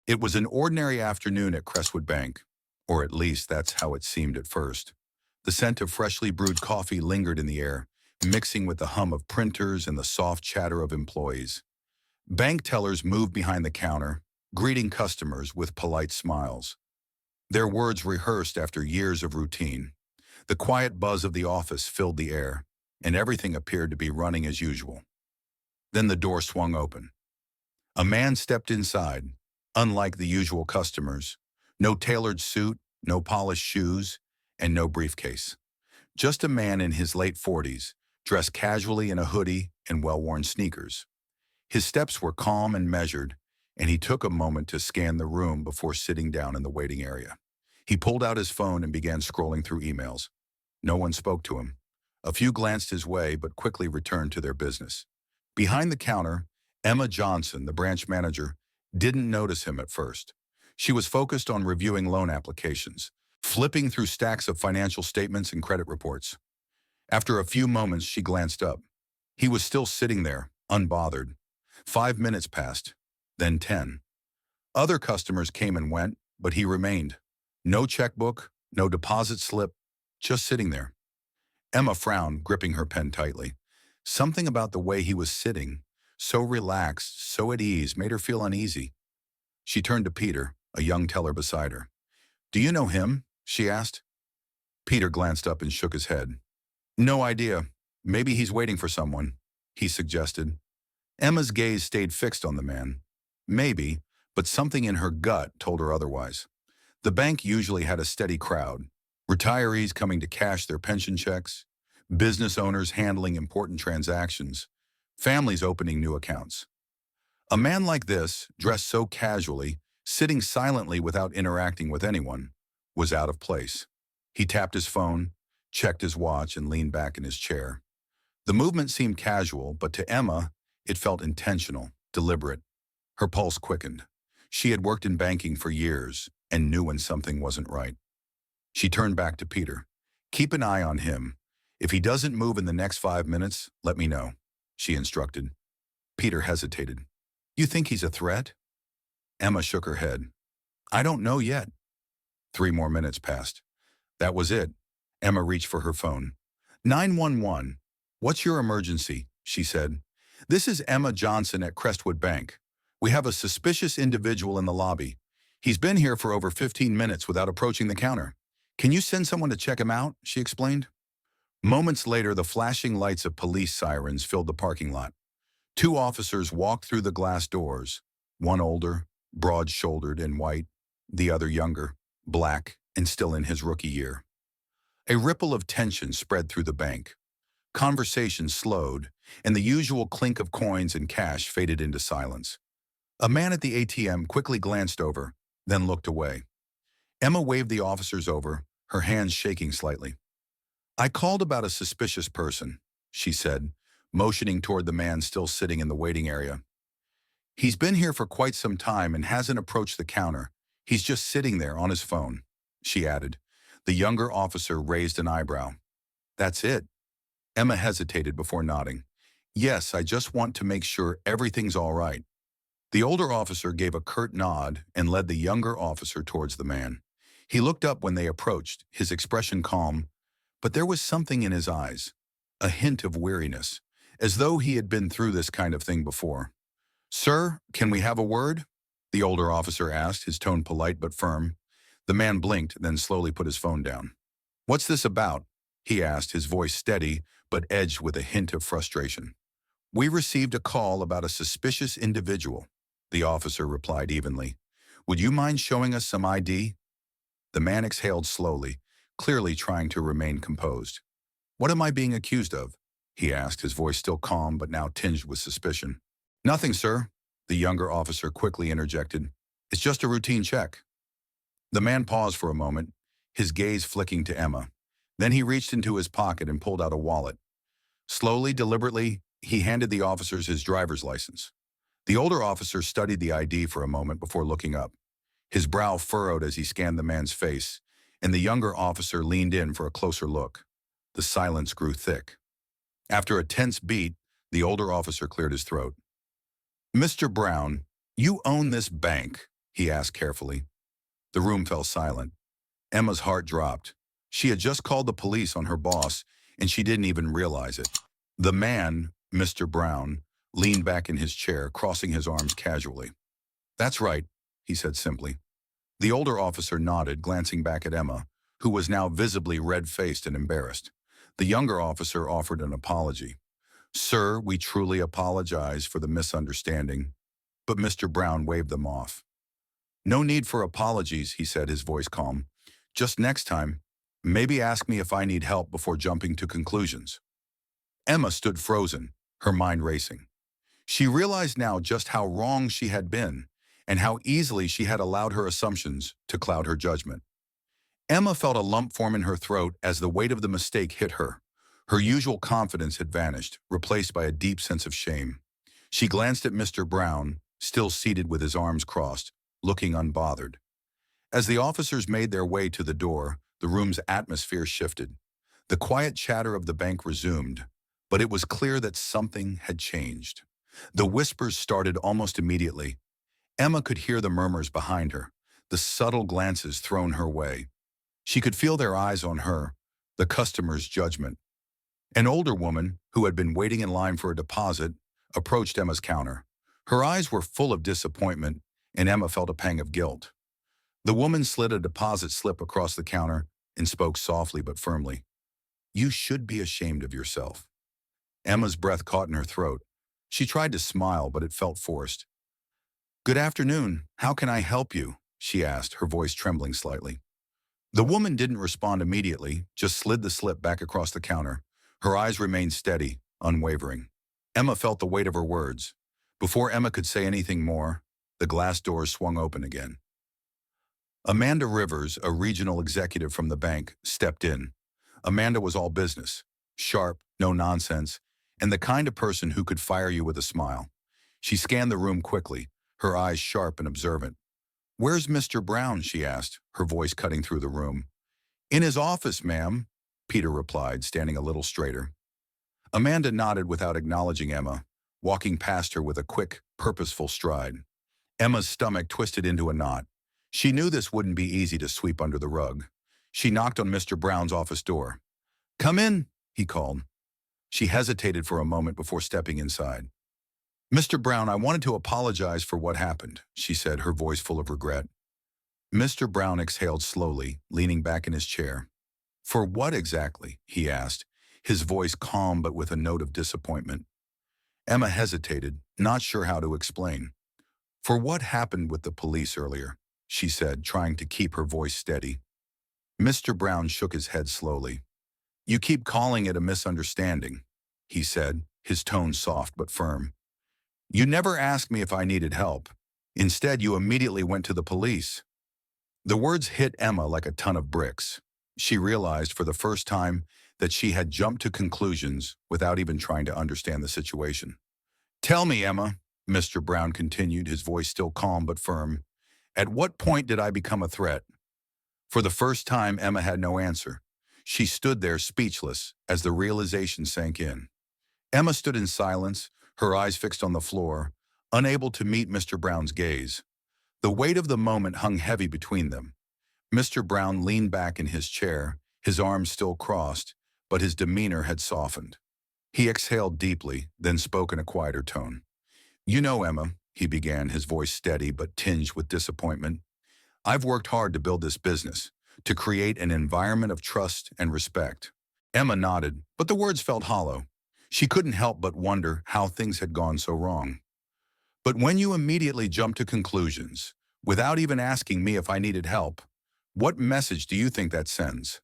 It was an ordinary afternoon at Crestwood Bank, or at least that's how it seemed at first. The scent of freshly brewed coffee lingered in the air, mixing with the hum of printers and the soft chatter of employees. Bank tellers moved behind the counter, greeting customers with polite smiles. Their words rehearsed after years of routine. The quiet buzz of the office filled the air, and everything appeared to be running as usual. Then the door swung open. A man stepped inside, unlike the usual customers. No tailored suit, no polished shoes, and no briefcase. Just a man in his late 40s, dressed casually in a hoodie and well-worn sneakers. His steps were calm and measured, and he took a moment to scan the room before sitting down in the waiting area. He pulled out his phone and began scrolling through emails. No one spoke to him. A few glanced his way but quickly returned to their business. Behind the counter, Emma Johnson, the branch manager, didn't notice him at first. She was focused on reviewing loan applications, flipping through stacks of financial statements and credit reports. After a few moments, she glanced up. He was still sitting there, unbothered. 5 minutes passed, then 10. Other customers came and went, but he remained. No checkbook, no deposit slip, just sitting there. Emma frowned, gripping her pen tightly. Something about the way he was sitting, so relaxed, so at ease, made her feel uneasy. She turned to Peter, a young teller beside her. "Do you know him?" she asked. Peter glanced up and shook his head. "No idea. Maybe he's waiting for someone," he suggested. Emma's gaze stayed fixed on the man. Maybe, but something in her gut told her otherwise. The bank usually had a steady crowd. Retirees coming to cash their pension checks, business owners handling important transactions, families opening new accounts. A man like this, dressed so casually, sitting silently without interacting with anyone, was out of place. He tapped his phone, checked his watch, and leaned back in his chair. The movement seemed casual, but to Emma, it felt intentional, deliberate. Her pulse quickened. She had worked in banking for years and knew when something wasn't right. She turned back to Peter. "Keep an eye on him. If he doesn't move in the next 5 minutes, let me know," she instructed. Peter hesitated. "You think he's a threat?" Emma shook her head. "I don't know yet." 3 more minutes passed. That was it. Emma reached for her phone. 911. "What's your emergency?" she said. "This is Emma Johnson at Crestwood Bank. We have a suspicious individual in the lobby. He's been here for over 15 minutes without approaching the counter. Can you send someone to check him out?" she explained. Moments later, the flashing lights of police sirens filled the parking lot. Two officers walked through the glass doors, one older, broad-shouldered and white, the other younger, black, and still in his rookie year. A ripple of tension spread through the bank. Conversation slowed, and the usual clink of coins and cash faded into silence. A man at the ATM quickly glanced over, then looked away. Emma waved the officers over, her hands shaking slightly. "I called about a suspicious person," she said, motioning toward the man still sitting in the waiting area. "He's been here for quite some time and hasn't approached the counter. He's just sitting there on his phone," she added. The younger officer raised an eyebrow. "That's it?" Emma hesitated before nodding. "Yes, I just want to make sure everything's all right." The older officer gave a curt nod and led the younger officer towards the man. He looked up when they approached, his expression calm, but there was something in his eyes, a hint of weariness, as though he had been through this kind of thing before. "Sir, can we have a word?" the older officer asked, his tone polite but firm. The man blinked, then slowly put his phone down. "What's this about?" he asked, his voice steady but edged with a hint of frustration. "We received a call about a suspicious individual," the officer replied evenly. "Would you mind showing us some ID?" The man exhaled slowly, clearly trying to remain composed. "What am I being accused of?" he asked, his voice still calm but now tinged with suspicion. "Nothing, sir," the younger officer quickly interjected. "It's just a routine check." The man paused for a moment, his gaze flicking to Emma. Then he reached into his pocket and pulled out a wallet. Slowly, deliberately, he handed the officers his driver's license. The older officer studied the ID for a moment before looking up. His brow furrowed as he scanned the man's face, and the younger officer leaned in for a closer look. The silence grew thick. After a tense beat, the older officer cleared his throat. "Mr. Brown, you own this bank. he asked carefully. The room fell silent. Emma's heart dropped. She had just called the police on her boss, and she didn't even realize it. The man, Mr. Brown, leaned back in his chair, crossing his arms casually. "That's right," he said simply. The older officer nodded, glancing back at Emma, who was now visibly red-faced and embarrassed. The younger officer offered an apology. "Sir, we truly apologize for the misunderstanding." But Mr. Brown waved them off. "No need for apologies," he said, his voice calm. "Just next time, maybe ask me if I need help before jumping to conclusions." Emma stood frozen, her mind racing. She realized now just how wrong she had been and how easily she had allowed her assumptions to cloud her judgment. Emma felt a lump form in her throat as the weight of the mistake hit her. Her usual confidence had vanished, replaced by a deep sense of shame. She glanced at Mr. Brown, still seated with his arms crossed, looking unbothered. As the officers made their way to the door, the room's atmosphere shifted. The quiet chatter of the bank resumed, but it was clear that something had changed. The whispers started almost immediately. Emma could hear the murmurs behind her, the subtle glances thrown her way. She could feel their eyes on her, the customer's judgment. An older woman, who had been waiting in line for a deposit, approached Emma's counter. Her eyes were full of disappointment, and Emma felt a pang of guilt. The woman slid a deposit slip across the counter and spoke softly but firmly. "You should be ashamed of yourself." Emma's breath caught in her throat. She tried to smile, but it felt forced. "Good afternoon. How can I help you?" she asked, her voice trembling slightly. The woman didn't respond immediately, just slid the slip back across the counter. Her eyes remained steady, unwavering. Emma felt the weight of her words. Before Emma could say anything more, the glass doors swung open again. Amanda Rivers, a regional executive from the bank, stepped in. Amanda was all business, sharp, no nonsense, and the kind of person who could fire you with a smile. She scanned the room quickly, her eyes sharp and observant. "Where's Mr. Brown?" she asked, her voice cutting through the room. "In his office, ma'am," Peter replied, standing a little straighter. Amanda nodded without acknowledging Emma, walking past her with a quick, purposeful stride. Emma's stomach twisted into a knot. She knew this wouldn't be easy to sweep under the rug. She knocked on Mr. Brown's office door. "Come in," he called. She hesitated for a moment before stepping inside. "Mr. Brown, I wanted to apologize for what happened," she said, her voice full of regret. Mr. Brown exhaled slowly, leaning back in his chair. "For what exactly?" he asked, his voice calm but with a note of disappointment. Emma hesitated, not sure how to explain. "For what happened with the police earlier," she said, trying to keep her voice steady. Mr. Brown shook his head slowly. "You keep calling it a misunderstanding," he said, his tone soft but firm. "You never asked me if I needed help. Instead, you immediately went to the police." The words hit Emma like a ton of bricks. She realized for the first time that she had jumped to conclusions without even trying to understand the situation. "Tell me, Emma," Mr. Brown continued, his voice still calm but firm, "at what point did I become a threat?" For the first time, Emma had no answer. She stood there speechless as the realization sank in. Emma stood in silence, her eyes fixed on the floor, unable to meet Mr. Brown's gaze. The weight of the moment hung heavy between them. Mr. Brown leaned back in his chair, his arms still crossed, but his demeanor had softened. He exhaled deeply, then spoke in a quieter tone. "You know, Emma," he began, his voice steady but tinged with disappointment, "I've worked hard to build this business, to create an environment of trust and respect." Emma nodded, but the words felt hollow. She couldn't help but wonder how things had gone so wrong. "But when you immediately jumped to conclusions, without even asking me if I needed help, what message do you think that sends?"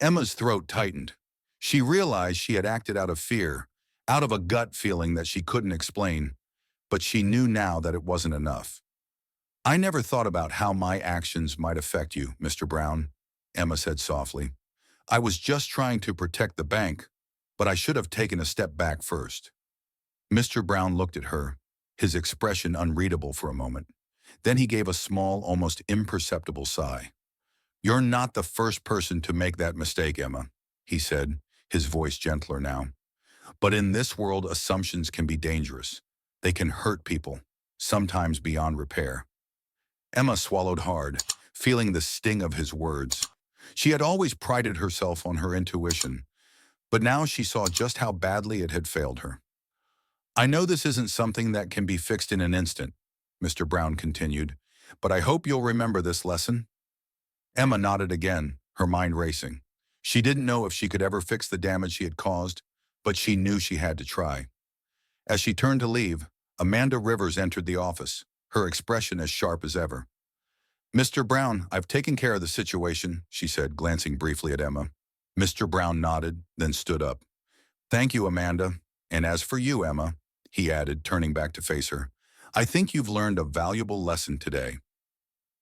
Emma's throat tightened. She realized she had acted out of fear, out of a gut feeling that she couldn't explain, but she knew now that it wasn't enough. "I never thought about how my actions might affect you, Mr. Brown," Emma said softly. "I was just trying to protect the bank, but I should have taken a step back first." Mr. Brown looked at her, his expression unreadable for a moment. Then he gave a small, almost imperceptible sigh. "You're not the first person to make that mistake, Emma," he said, his voice gentler now. "But in this world, assumptions can be dangerous. They can hurt people, sometimes beyond repair." Emma swallowed hard, feeling the sting of his words. She had always prided herself on her intuition, but now she saw just how badly it had failed her. I know this isn't something that can be fixed in an instant, Mr. Brown continued, but I hope you'll remember this lesson. Emma nodded again, her mind racing. She didn't know if she could ever fix the damage she had caused, but she knew she had to try. As she turned to leave, Amanda Rivers entered the office, her expression as sharp as ever. Mr. Brown, I've taken care of the situation, she said, glancing briefly at Emma. Mr. Brown nodded, then stood up. Thank you, Amanda. And as for you, Emma, he added, turning back to face her, I think you've learned a valuable lesson today.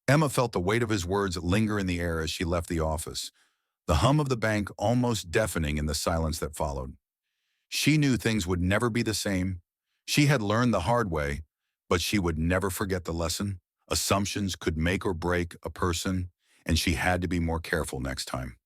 Emma felt the weight of his words linger in the air as she left the office, the hum of the bank almost deafening in the silence that followed. She knew things would never be the same. She had learned the hard way, but she would never forget the lesson. Assumptions could make or break a person, and she had to be more careful next time.